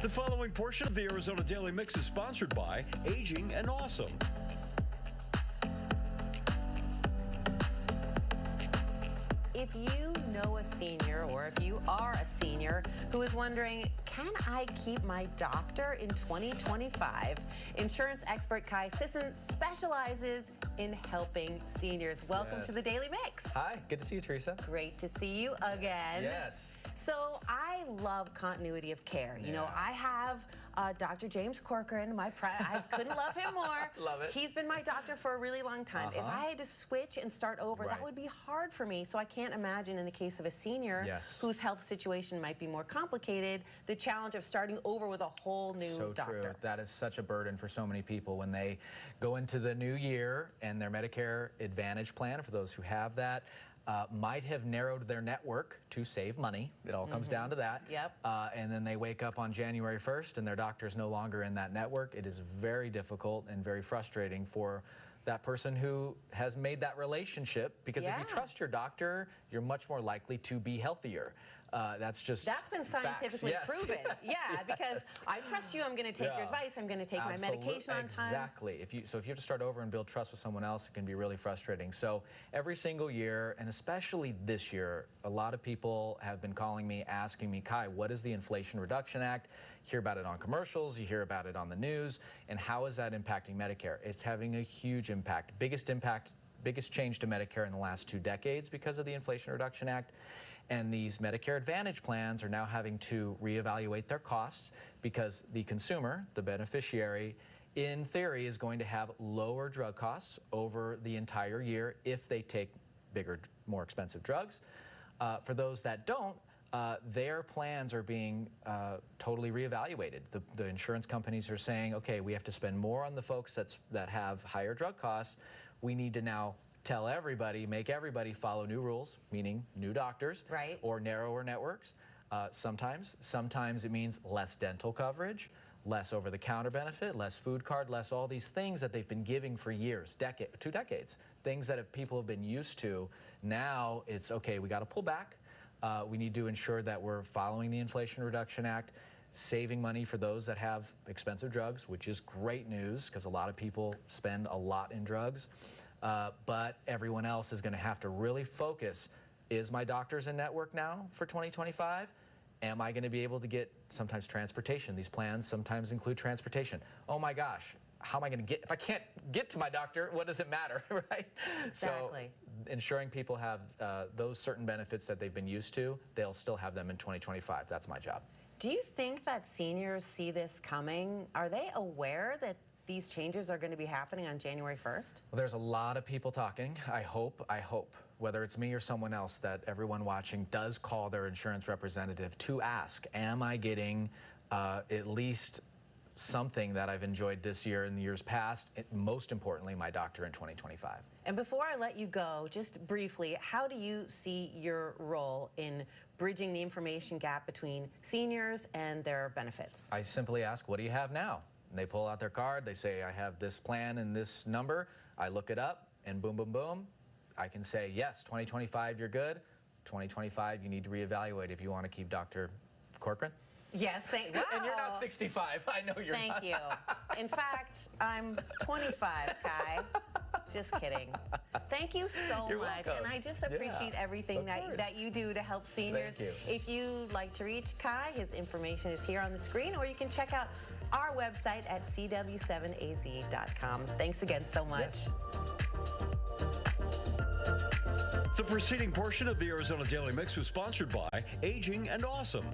The following portion of the Arizona Daily Mix is sponsored by Aging and Awesome. If you know a senior, or if you are a senior who is wondering, can I keep my doctor in 2025? Insurance expert Kai Sisson specializes in helping seniors. Welcome to the Daily Mix. Hi, good to see you, Teresa. Great to see you again. Yes. So I love continuity of care. You know, I have Dr. James Corcoran, I couldn't love him more. Love it. He's been my doctor for a really long time. If I had to switch and start over, that would be hard for me. So I can't imagine in the case of a senior whose health situation might be more complicated, the challenge of starting over with a whole new doctor. So true. That is such a burden for so many people when they go into the new year and their Medicare Advantage plan, for those who have that, might have narrowed their network to save money. It all comes down to that. Yep. And then they wake up on January 1st and their doctor is no longer in that network. It is very difficult and very frustrating for that person who has made that relationship, because if you trust your doctor, you're much more likely to be healthier. That's been scientifically proven. Because I trust you, I'm going to take your advice, I'm going to take my medication on time. Exactly. If you have to start over and build trust with someone else, it can be really frustrating. So every single year, and especially this year, a lot of people have been calling me, asking me, Kai, what is the Inflation Reduction Act? You hear about it on commercials, you hear about it on the news, and how is that impacting Medicare? It's having a huge impact. Biggest change to Medicare in the last 2 decades because of the Inflation Reduction Act. And these Medicare Advantage plans are now having to reevaluate their costs because the consumer, the beneficiary, in theory is going to have lower drug costs over the entire year if they take bigger, more expensive drugs. For those that don't, their plans are being totally reevaluated. The insurance companies are saying, okay, we have to spend more on the folks that have higher drug costs. We need to now tell everybody, make everybody follow new rules, meaning new doctors, or narrower networks. Sometimes it means less dental coverage, less over-the-counter benefit, less food card, less all these things that they've been giving for years, 2 decades, things that people have been used to. Now it's, okay, we got to pull back. We need to ensure that we're following the Inflation Reduction Act, saving money for those that have expensive drugs, which is great news because a lot of people spend a lot in drugs. But everyone else is going to have to really focus. Is my doctor's in network now for 2025? Am I going to be able to get sometimes transportation? These plans sometimes include transportation. Oh my gosh, how am I going to get, if I can't get to my doctor, what does it matter, right? Exactly. So ensuring people have those certain benefits that they've been used to, they'll still have them in 2025. That's my job. Do you think that seniors see this coming? Are they aware that these changes are going to be happening on January 1st? Well, there's a lot of people talking. I hope, whether it's me or someone else, that everyone watching does call their insurance representative to ask, am I getting at least something that I've enjoyed this year and the years past, most importantly, my doctor in 2025. And before I let you go, just briefly, how do you see your role in bridging the information gap between seniors and their benefits? I simply ask, what do you have now? And they pull out their card, they say, I have this plan and this number. I look it up, and boom, boom, boom. I can say, yes, 2025, you're good. 2025, you need to reevaluate if you want to keep Dr. Corcoran. Yes, wow. And you're not 65. I know you're not. Thank you. In fact, I'm 25, Kai. Just kidding. Thank you so You're much. welcome. And I just appreciate everything that you do to help seniors. Thank you. If you'd like to reach Kai, his information is here on the screen, or you can check out our website at cw7az.com. Thanks again so much. Yes. The preceding portion of the Arizona Daily Mix was sponsored by Aging and Awesome.